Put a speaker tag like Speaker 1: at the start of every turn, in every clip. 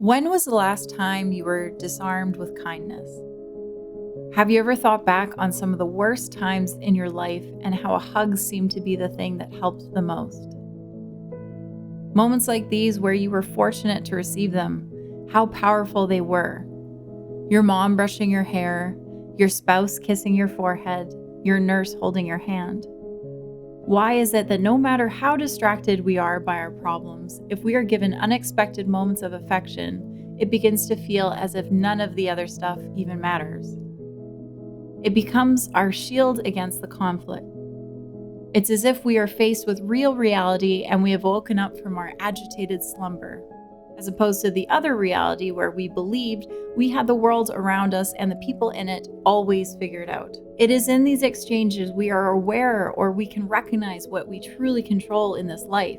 Speaker 1: When was the last time you were disarmed with kindness? Have you ever thought back on some of the worst times in your life and how a hug seemed to be the thing that helped the most? Moments like these where you were fortunate to receive them, how powerful they were. Your mom brushing your hair, your spouse kissing your forehead, your nurse holding your hand. Why is it that no matter how distracted we are by our problems, if we are given unexpected moments of affection, it begins to feel as if none of the other stuff even matters? It becomes our shield against the conflict. It's as if we are faced with real reality and we have woken up from our agitated slumber, as opposed to the other reality where we believed we had the world around us and the people in it always figured out. It is in these exchanges we are aware or we can recognize what we truly control in this life,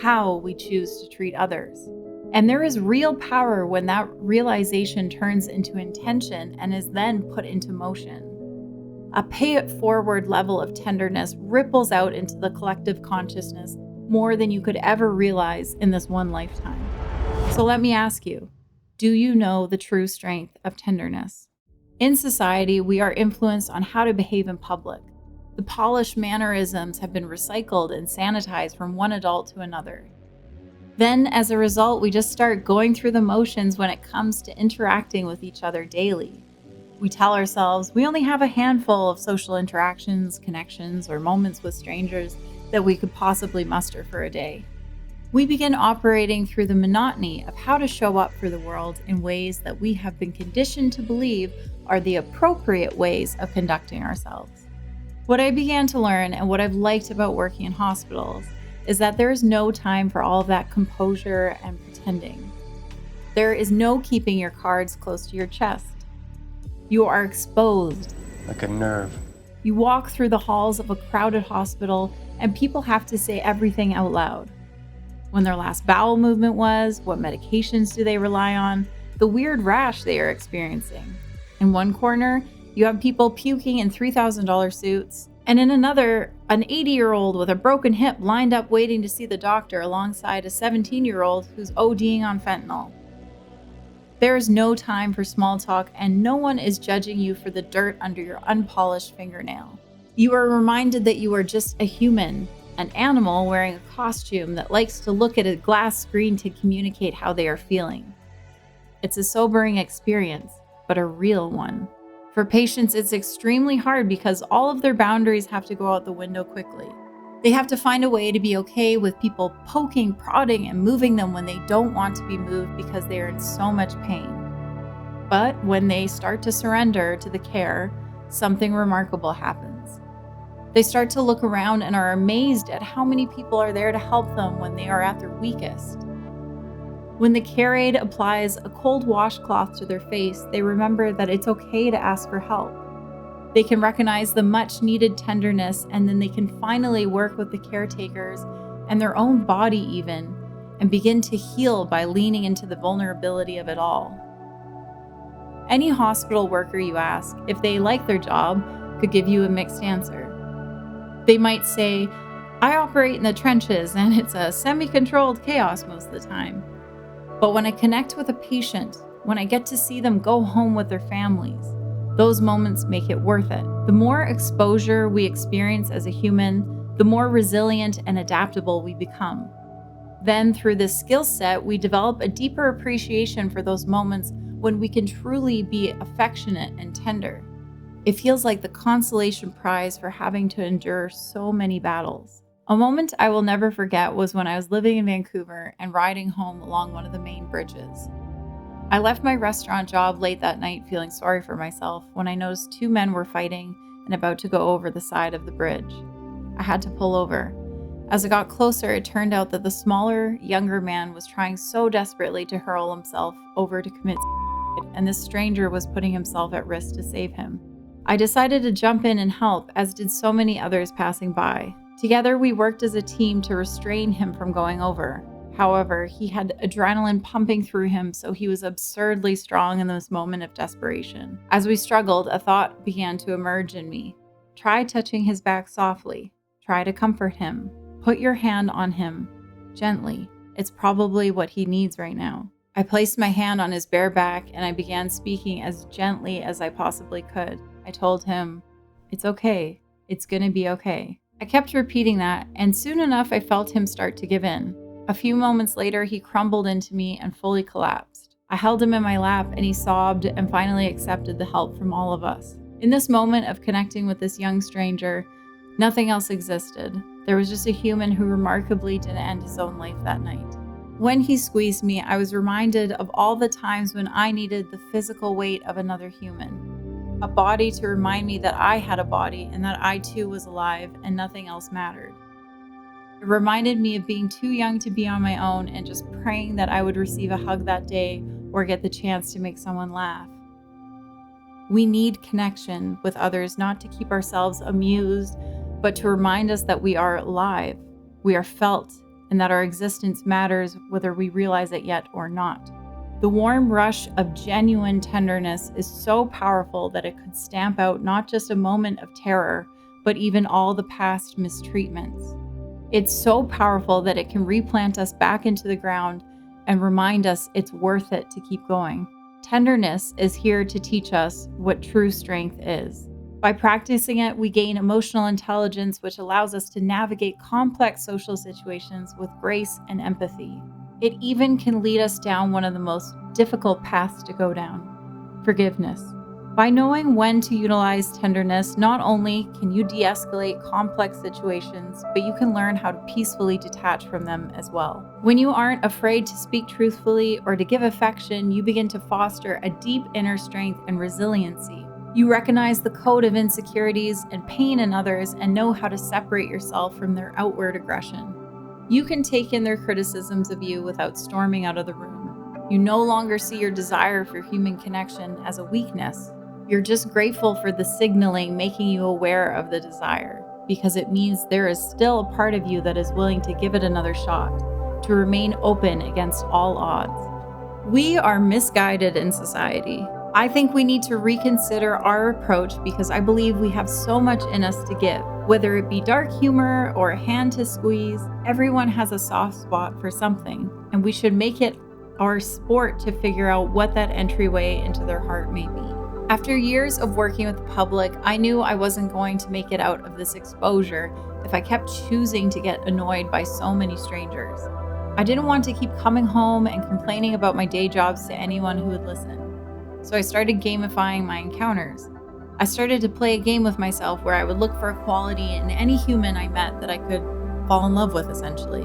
Speaker 1: how we choose to treat others. And there is real power when that realization turns into intention and is then put into motion. A pay-it-forward level of tenderness ripples out into the collective consciousness more than you could ever realize in this one lifetime. So let me ask you, do you know the true strength of tenderness? In society, we are influenced on how to behave in public. The polished mannerisms have been recycled and sanitized from one adult to another. Then, as a result, we just start going through the motions when it comes to interacting with each other daily. We tell ourselves we only have a handful of social interactions, connections, or moments with strangers that we could possibly muster for a day. We begin operating through the monotony of how to show up for the world in ways that we have been conditioned to believe are the appropriate ways of conducting ourselves. What I began to learn and what I've liked about working in hospitals is that there is no time for all of that composure and pretending. There is no keeping your cards close to your chest. You are exposed.
Speaker 2: Like a nerve.
Speaker 1: You walk through the halls of a crowded hospital and people have to say everything out loud. When their last bowel movement was, what medications do they rely on, the weird rash they are experiencing. In one corner, you have people puking in $3,000 suits, and in another, an 80-year-old with a broken hip lined up waiting to see the doctor alongside a 17-year-old who's ODing on fentanyl. There is no time for small talk, and no one is judging you for the dirt under your unpolished fingernail. You are reminded that you are just a human, an animal wearing a costume that likes to look at a glass screen to communicate how they are feeling. It's a sobering experience, but a real one. For patients, it's extremely hard because all of their boundaries have to go out the window quickly. They have to find a way to be okay with people poking, prodding, and moving them when they don't want to be moved because they are in so much pain. But when they start to surrender to the care, something remarkable happens. They start to look around and are amazed at how many people are there to help them when they are at their weakest. When the care aide applies a cold washcloth to their face, they remember that it's okay to ask for help. They can recognize the much needed tenderness, and then they can finally work with the caretakers and their own body even, and begin to heal by leaning into the vulnerability of it all. Any hospital worker you ask if they like their job could give you a mixed answer. They might say, I operate in the trenches and it's a semi-controlled chaos most of the time. But when I connect with a patient, when I get to see them go home with their families, those moments make it worth it. The more exposure we experience as a human, the more resilient and adaptable we become. Then through this skill set, we develop a deeper appreciation for those moments when we can truly be affectionate and tender. It feels like the consolation prize for having to endure so many battles. A moment I will never forget was when I was living in Vancouver and riding home along one of the main bridges. I left my restaurant job late that night feeling sorry for myself when I noticed two men were fighting and about to go over the side of the bridge. I had to pull over. As I got closer, it turned out that the smaller, younger man was trying so desperately to hurl himself over to commit suicide, and this stranger was putting himself at risk to save him. I decided to jump in and help, as did so many others passing by. Together, we worked as a team to restrain him from going over. However, he had adrenaline pumping through him, so he was absurdly strong in this moment of desperation. As we struggled, a thought began to emerge in me. Try touching his back softly. Try to comfort him. Put your hand on him, gently. It's probably what he needs right now. I placed my hand on his bare back and I began speaking as gently as I possibly could. I told him, "It's okay. It's gonna be okay." I kept repeating that, and soon enough I felt him start to give in. A few moments later, he crumbled into me and fully collapsed. I held him in my lap and he sobbed and finally accepted the help from all of us. In this moment of connecting with this young stranger, nothing else existed. There was just a human who remarkably didn't end his own life that night. When he squeezed me, I was reminded of all the times when I needed the physical weight of another human. A body to remind me that I had a body and that I too was alive and nothing else mattered. It reminded me of being too young to be on my own and just praying that I would receive a hug that day or get the chance to make someone laugh. We need connection with others, not to keep ourselves amused, but to remind us that we are alive, we are felt, and that our existence matters whether we realize it yet or not. The warm rush of genuine tenderness is so powerful that it could stamp out not just a moment of terror, but even all the past mistreatments. It's so powerful that it can replant us back into the ground and remind us it's worth it to keep going. Tenderness is here to teach us what true strength is. By practicing it, we gain emotional intelligence, which allows us to navigate complex social situations with grace and empathy. It even can lead us down one of the most difficult paths to go down: forgiveness. By knowing when to utilize tenderness, not only can you de-escalate complex situations, but you can learn how to peacefully detach from them as well. When you aren't afraid to speak truthfully or to give affection, you begin to foster a deep inner strength and resiliency. You recognize the code of insecurities and pain in others and know how to separate yourself from their outward aggression. You can take in their criticisms of you without storming out of the room. You no longer see your desire for human connection as a weakness. You're just grateful for the signaling making you aware of the desire, because it means there is still a part of you that is willing to give it another shot, to remain open against all odds. We are misguided in society. I think we need to reconsider our approach because I believe we have so much in us to give. Whether it be dark humor or a hand to squeeze, everyone has a soft spot for something, and we should make it our sport to figure out what that entryway into their heart may be. After years of working with the public, I knew I wasn't going to make it out of this exposure if I kept choosing to get annoyed by so many strangers. I didn't want to keep coming home and complaining about my day jobs to anyone who would listen. So I started gamifying my encounters. I started to play a game with myself where I would look for a quality in any human I met that I could fall in love with, essentially.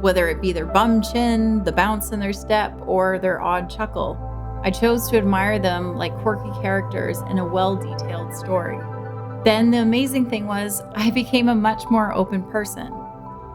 Speaker 1: Whether it be their bum chin, the bounce in their step, or their odd chuckle. I chose to admire them like quirky characters in a well-detailed story. Then the amazing thing was, I became a much more open person.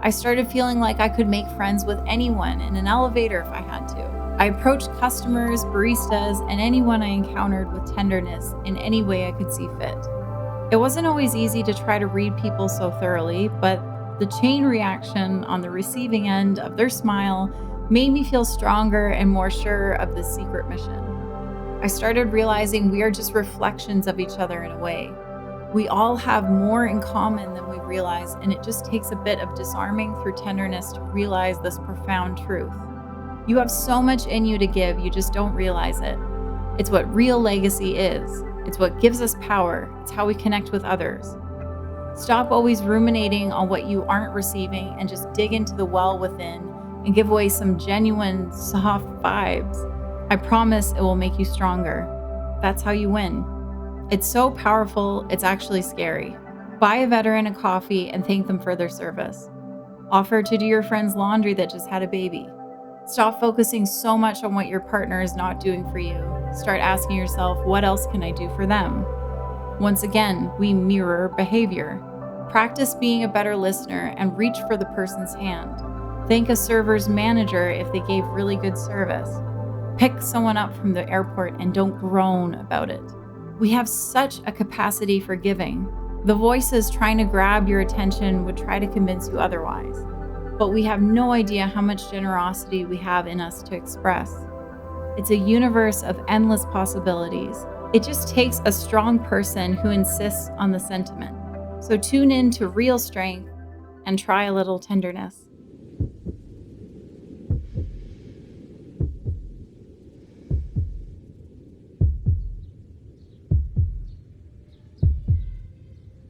Speaker 1: I started feeling like I could make friends with anyone in an elevator if I had to. I approached customers, baristas, and anyone I encountered with tenderness in any way I could see fit. It wasn't always easy to try to read people so thoroughly, but the chain reaction on the receiving end of their smile made me feel stronger and more sure of this secret mission. I started realizing we are just reflections of each other in a way. We all have more in common than we realize, and it just takes a bit of disarming through tenderness to realize this profound truth. You have so much in you to give, you just don't realize it. It's what real legacy is. It's what gives us power. It's how we connect with others. Stop always ruminating on what you aren't receiving and just dig into the well within and give away some genuine, soft vibes. I promise it will make you stronger. That's how you win. It's so powerful, it's actually scary. Buy a veteran a coffee and thank them for their service. Offer to do your friend's laundry that just had a baby. Stop focusing so much on what your partner is not doing for you. Start asking yourself, what else can I do for them? Once again, we mirror behavior. Practice being a better listener and reach for the person's hand. Thank a server's manager if they gave really good service. Pick someone up from the airport and don't groan about it. We have such a capacity for giving. The voices trying to grab your attention would try to convince you otherwise. But we have no idea how much generosity we have in us to express. It's a universe of endless possibilities. It just takes a strong person who insists on the sentiment. So tune in to real strength and try a little tenderness.